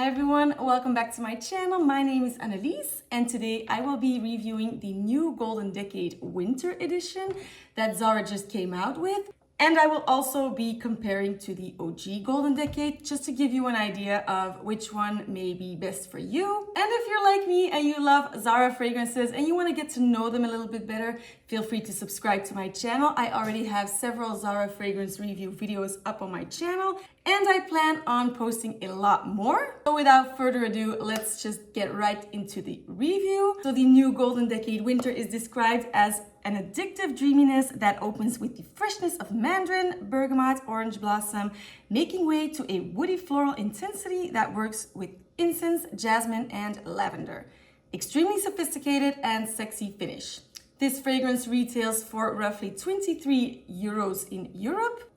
Hi everyone, welcome back to my channel. My name is Annelies and today I will be reviewing the new Golden Decade Winter Edition that Zara just came out with. And I will also be comparing to the OG Golden Decade just to give you an idea of which one may be best for you. And if you're like me and you love Zara fragrances and you want to get to know them a little bit better, feel free to subscribe to my channel. I already have several Zara fragrance review videos up on my channel and I plan on posting a lot more. So without further ado, let's just get right into the review. So the new Golden Decade Winter is described as an addictive dreaminess that opens with the freshness of mandarin, bergamot, orange blossom, making way to a woody floral intensity that works with incense, jasmine, and lavender. Extremely sophisticated and sexy finish. This fragrance retails for roughly 23 euros in Europe,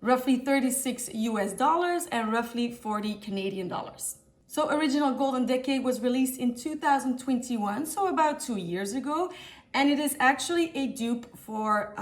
roughly 36 US dollars, and roughly 40 Canadian dollars. So original Golden Decade was released in 2021, so about 2 years ago. And it is actually a dupe for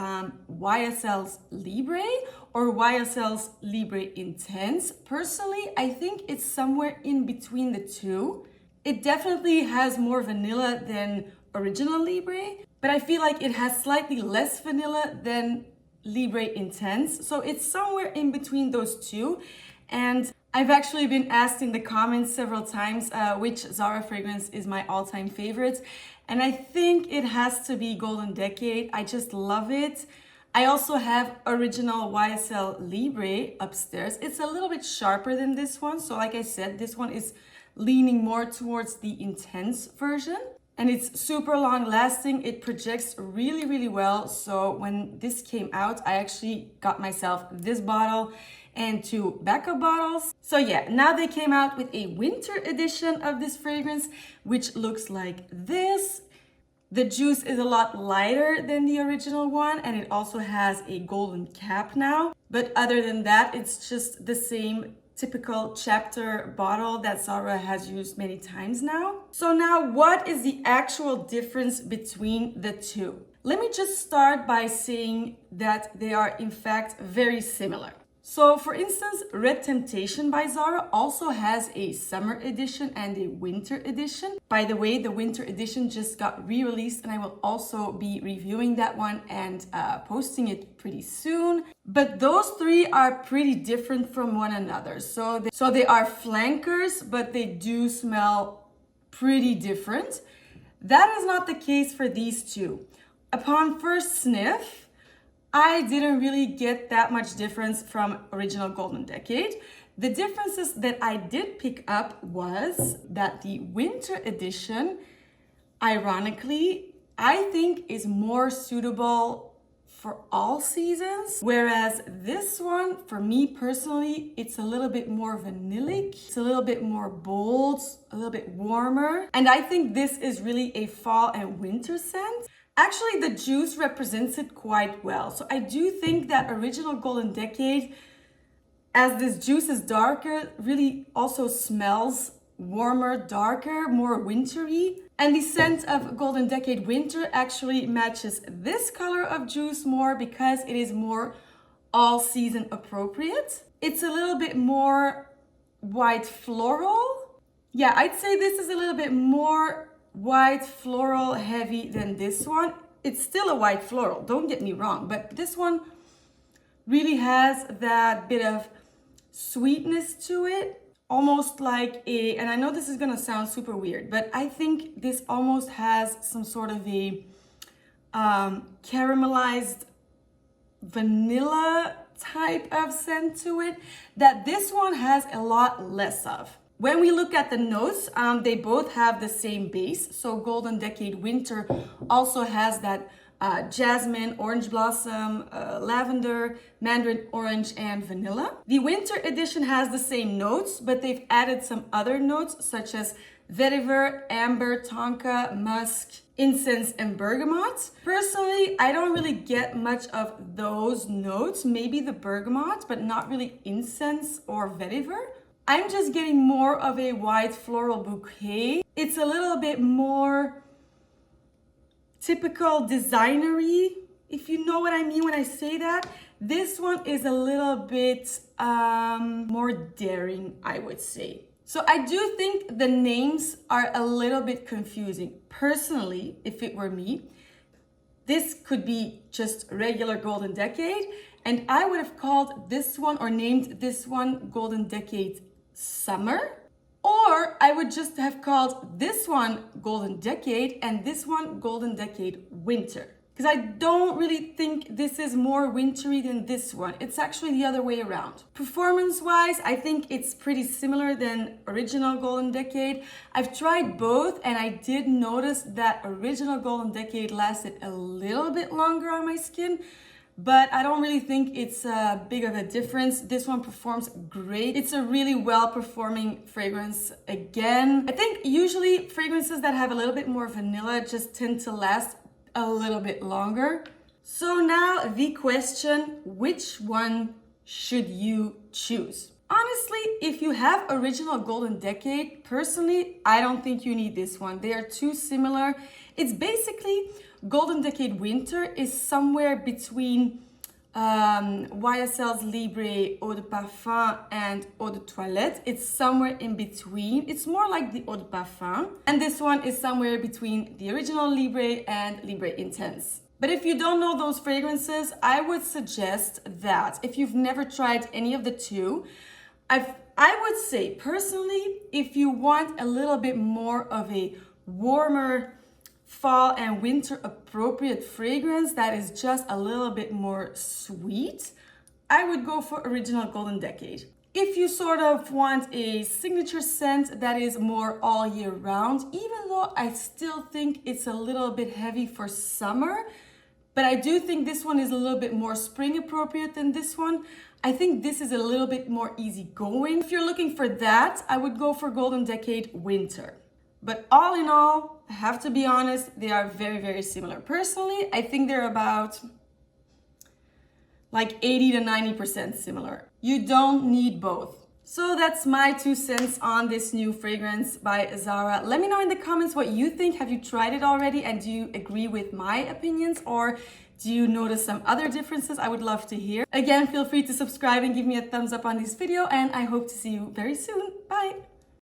YSL's Libre or YSL's Libre Intense. Personally, I think it's somewhere in between the two. It definitely has more vanilla than original Libre, but I feel like it has slightly less vanilla than Libre Intense. So it's somewhere in between those two. And I've actually been asked in the comments several times which Zara fragrance is my all-time favorite. And I think it has to be Golden Decade. I just love it. I also have original YSL Libre upstairs. It's a little bit sharper than this one. So like I said, this one is leaning more towards the intense version. And it's super long lasting. It projects really, really well. So when this came out, I actually got myself this bottle and 2 backup bottles. So yeah, now they came out with a winter edition of this fragrance, which looks like this. The juice is a lot lighter than the original one, and it also has a golden cap now. But other than that, it's just the same typical chapter bottle that Zara has used many times now. So now, what is the actual difference between the two? Let me just start by saying that they are in fact very similar. So for instance, Red Temptation by Zara also has a summer edition and a winter edition. By the way, the winter edition just got re-released and I will also be reviewing that one and posting it pretty soon. But those three are pretty different from one another. So they are flankers, but they do smell pretty different. That is not the case for these two. Upon first sniff, I didn't really get that much difference from original Golden Decade. The differences that I did pick up was that the winter edition, ironically, I think is more suitable for all seasons. Whereas this one, for me personally, it's a little bit more vanillic. It's a little bit more bold, a little bit warmer. And I think this is really a fall and winter scent. Actually, the juice represents it quite well. So I do think that original Golden Decade, as this juice is darker, really also smells warmer, darker, more wintry. And the scent of Golden Decade Winter actually matches this color of juice more because it is more all season appropriate. It's a little bit more white floral. Yeah, I'd say this is a little bit more white floral heavy than this one. It's still a white floral, don't get me wrong, but this one really has that bit of sweetness to it, almost like a, and I know this is gonna sound super weird, but I think this almost has some sort of a caramelized vanilla type of scent to it that this one has a lot less of. When we look at the notes, they both have the same base. So Golden Decade Winter also has that jasmine, orange blossom, lavender, mandarin orange, and vanilla. The winter edition has the same notes, but they've added some other notes such as vetiver, amber, tonka, musk, incense, and bergamot. Personally, I don't really get much of those notes, maybe the bergamot, but not really incense or vetiver. I'm just getting more of a white floral bouquet. It's a little bit more typical designery, if you know what I mean when I say that. This one is a little bit more daring, I would say. So I do think the names are a little bit confusing. Personally, if it were me, this could be just regular Golden Decade, and I would have called this one or named this one Golden Decade Summer, or I would just have called this one Golden Decade and this one Golden Decade Winter. Because I don't really think this is more wintry than this one. It's actually the other way around. Performance-wise, I think it's pretty similar than original Golden Decade. I've tried both and I did notice that original Golden Decade lasted a little bit longer on my skin, but I don't really think it's big of a difference. This one performs great. It's a really well-performing fragrance again. I think usually fragrances that have a little bit more vanilla just tend to last a little bit longer. So now the question, which one should you choose? Honestly, if you have original Golden Decade, personally, I don't think you need this one. They are too similar. It's basically Golden Decade Winter is somewhere between YSL's Libre Eau de Parfum and Eau de Toilette. It's somewhere in between. It's more like the Eau de Parfum. And this one is somewhere between the original Libre and Libre Intense. But if you don't know those fragrances, I would suggest that if you've never tried any of the two, I would say personally, if you want a little bit more of a warmer fall and winter appropriate fragrance that is just a little bit more sweet, I would go for original Golden Decade. If you sort of want a signature scent that is more all year round, even though I still think it's a little bit heavy for summer, but I do think this one is a little bit more spring appropriate than this one. I think this is a little bit more easygoing. If you're looking for that, I would go for Golden Decade Winter. But all in all, I have to be honest, they are very, very similar. Personally, I think they're about like 80 to 90% similar. You don't need both. So that's my 2 cents on this new fragrance by Zara. Let me know in the comments what you think. Have you tried it already? And do you agree with my opinions? Or do you notice some other differences? I would love to hear. Again, feel free to subscribe and give me a thumbs up on this video. And I hope to see you very soon. Bye.